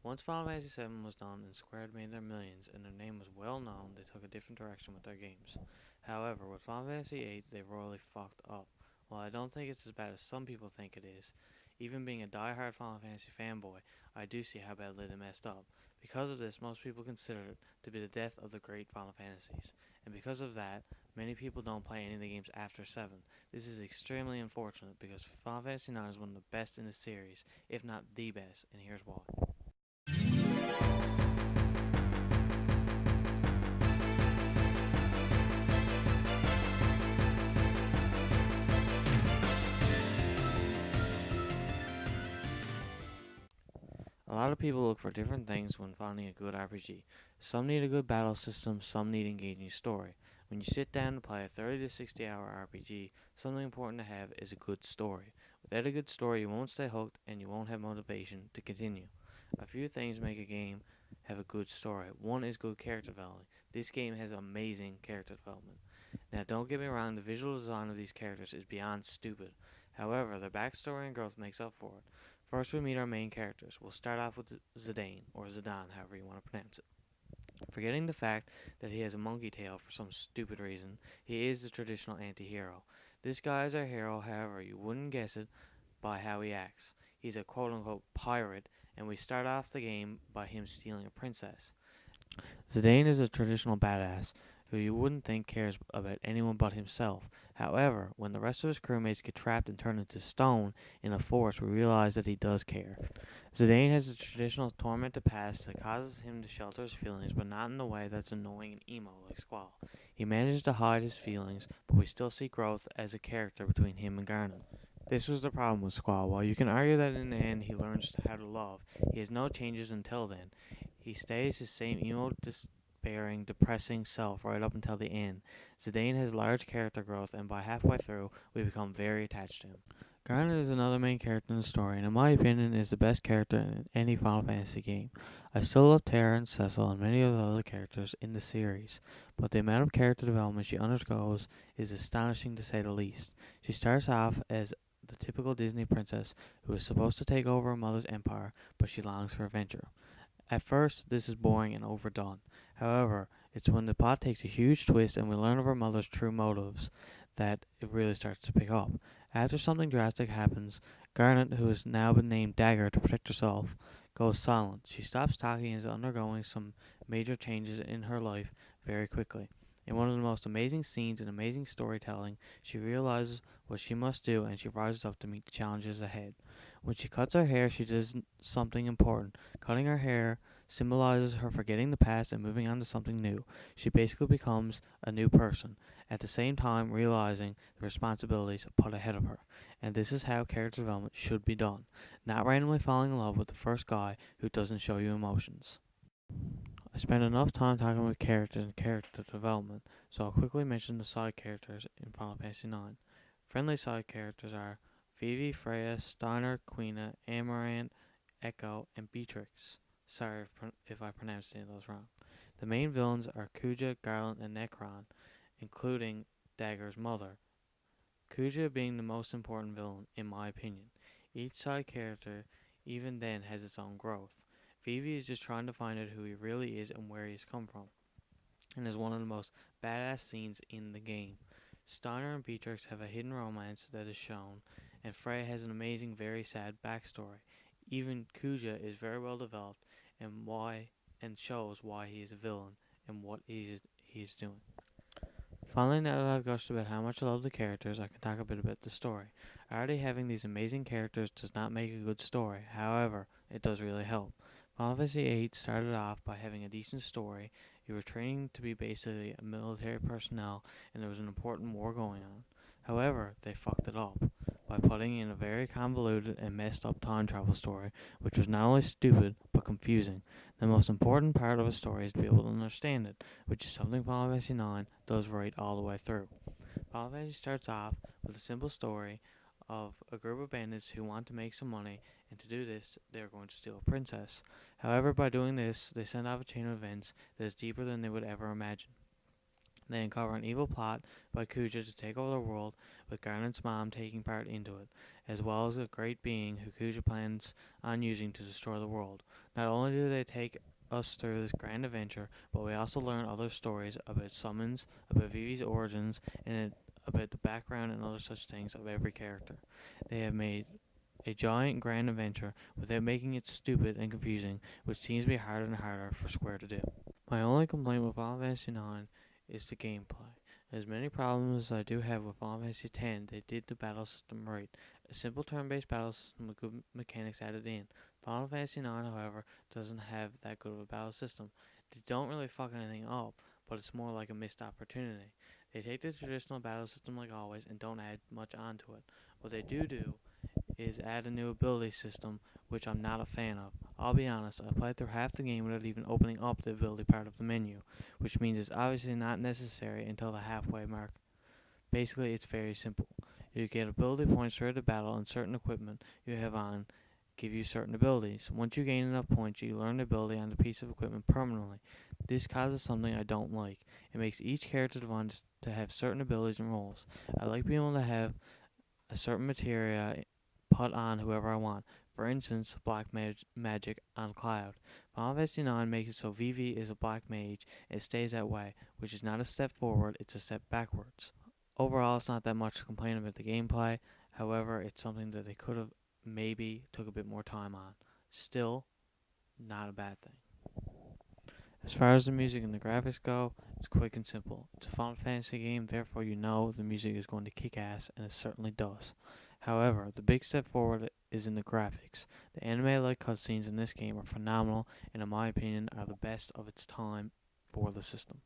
Once Final Fantasy VII was done and Square had made their millions and their name was well known, they took a different direction with their games. However, with Final Fantasy VIII, they royally fucked up. While I don't think it's as bad as some people think it is, even being a die-hard Final Fantasy fanboy, I do see how badly they messed up. Because of this, most people consider it to be the death of the great Final Fantasies. And because of that, many people don't play any of the games after 7. This is extremely unfortunate because Final Fantasy IX is one of the best in the series, if not the best, and here's why. A lot of people look for different things when finding a good RPG. Some need a good battle system, some need engaging story. When you sit down to play a 30 to 60 hour RPG, something important to have is a good story. Without a good story, you won't stay hooked and you won't have motivation to continue. A few things make a game have a good story. One is good character development. This game has amazing character development. Now, don't get me wrong, the visual design of these characters is beyond stupid. However, their backstory and growth makes up for it. First, we meet our main characters. We'll start off with Zidane, or Zidane, however you want to pronounce it. Forgetting the fact that he has a monkey tail for some stupid reason, he is the traditional anti hero. This guy is our hero, however, you wouldn't guess it by how he acts. He's a quote unquote pirate, and we start off the game by him stealing a princess. Zidane is a traditional badass who you wouldn't think cares about anyone but himself. However, when the rest of his crewmates get trapped and turned into stone in a forest, we realize that he does care. Zidane has a traditional tormented past that causes him to shelter his feelings, but not in a way that's annoying and emo like Squall. He manages to hide his feelings, but we still see growth as a character between him and Garnet. This was the problem with Squall. While you can argue that in the end he learns how to love, he has no changes until then. He stays his same emo, despairing, depressing self right up until the end. Zidane has large character growth, and by halfway through, we become very attached to him. Garnet is another main character in the story, and in my opinion is the best character in any Final Fantasy game. I still love Terra and Cecil and many of the other characters in the series, but the amount of character development she undergoes is astonishing to say the least. She starts off as the typical Disney princess who is supposed to take over her mother's empire, but she longs for adventure. At first, this is boring and overdone. However, it's when the plot takes a huge twist and we learn of her mother's true motives that it really starts to pick up. After something drastic happens, Garnet, who has now been named Dagger to protect herself, goes silent. She stops talking and is undergoing some major changes in her life very quickly. In one of the most amazing scenes and amazing storytelling, she realizes what she must do and she rises up to meet the challenges ahead. When she cuts her hair, she does something important. Cutting her hair symbolizes her forgetting the past and moving on to something new. She basically becomes a new person, at the same time realizing the responsibilities put ahead of her. And this is how character development should be done, not randomly falling in love with the first guy who doesn't show you emotions. I spent enough time talking with characters and character development, so I'll quickly mention the side characters in Final Fantasy IX. Friendly side characters are Vivi, Freya, Steiner, Quina, Amaranth, Echo, and Beatrix. Sorry if I pronounced any of those wrong. The main villains are Kuja, Garland, and Necron, including Dagger's mother. Kuja being the most important villain, in my opinion. Each side character, even then, has its own growth. Vivi is just trying to find out who he really is and where he's come from, and is one of the most badass scenes in the game. Steiner and Beatrix have a hidden romance that is shown, and Freya has an amazing, very sad backstory. Even Kuja is very well developed and shows why he is a villain and what he's doing. Finally, now that I've gushed about how much I love the characters, I can talk a bit about the story. Already having these amazing characters does not make a good story, however, it does really help. Final Fantasy VIII started off by having a decent story. You were training to be basically a military personnel, and there was an important war going on. However, they fucked it up by putting in a very convoluted and messed up time travel story, which was not only stupid but confusing. The most important part of a story is to be able to understand it, which is something Final Fantasy IX does right all the way through. Final Fantasy starts off with a simple story of a group of bandits who want to make some money, and to do this, they are going to steal a princess. However, by doing this, they send off a chain of events that is deeper than they would ever imagine. They uncover an evil plot by Kuja to take over the world, with Garnet's mom taking part into it, as well as a great being who Kuja plans on using to destroy the world. Not only do they take us through this grand adventure, but we also learn other stories about summons, about Vivi's origins, and about the background and other such things of every character. They have made a giant grand adventure without making it stupid and confusing, which seems to be harder and harder for Square to do. My only complaint with Final Fantasy IX is the gameplay. As many problems as I do have with Final Fantasy X, they did the battle system right. A simple turn-based battle system with good mechanics added in. Final Fantasy IX, however, doesn't have that good of a battle system. They don't really fuck anything up, but it's more like a missed opportunity. They take the traditional battle system like always and don't add much onto it. What they do is add a new ability system, which I'm not a fan of. I'll be honest, I played through half the game without even opening up the ability part of the menu, which means it's obviously not necessary until the halfway mark. Basically, it's very simple. You get ability points throughout the battle, and certain equipment you have on give you certain abilities. Once you gain enough points, you learn the ability on the piece of equipment permanently. This causes something I don't like. It makes each character want to have certain abilities and roles. I like being able to have a certain materia put on whoever I want. For instance, black magic on Cloud. Final Fantasy IX makes it so Vivi is a black mage and it stays that way, which is not a step forward, it's a step backwards. Overall, it's not that much to complain about the gameplay. However, it's something that they could have maybe took a bit more time on. Still, not a bad thing. As far as the music and the graphics go, it's quick and simple. It's a Final Fantasy game, therefore you know the music is going to kick ass, and it certainly does. However, the big step forward is in the graphics. The anime-like cutscenes in this game are phenomenal, and in my opinion are the best of its time for the system.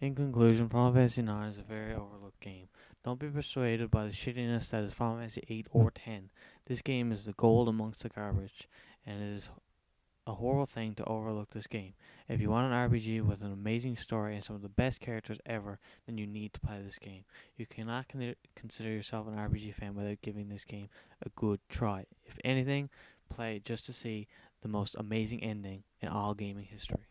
In conclusion, Final Fantasy IX is a very overlooked game. Don't be persuaded by the shittiness that is Final Fantasy 8 or 10. This game is the gold amongst the garbage, and it is a horrible thing to overlook this game. If you want an RPG with an amazing story and some of the best characters ever, then you need to play this game. You cannot consider yourself an RPG fan without giving this game a good try. If anything, play it just to see the most amazing ending in all gaming history.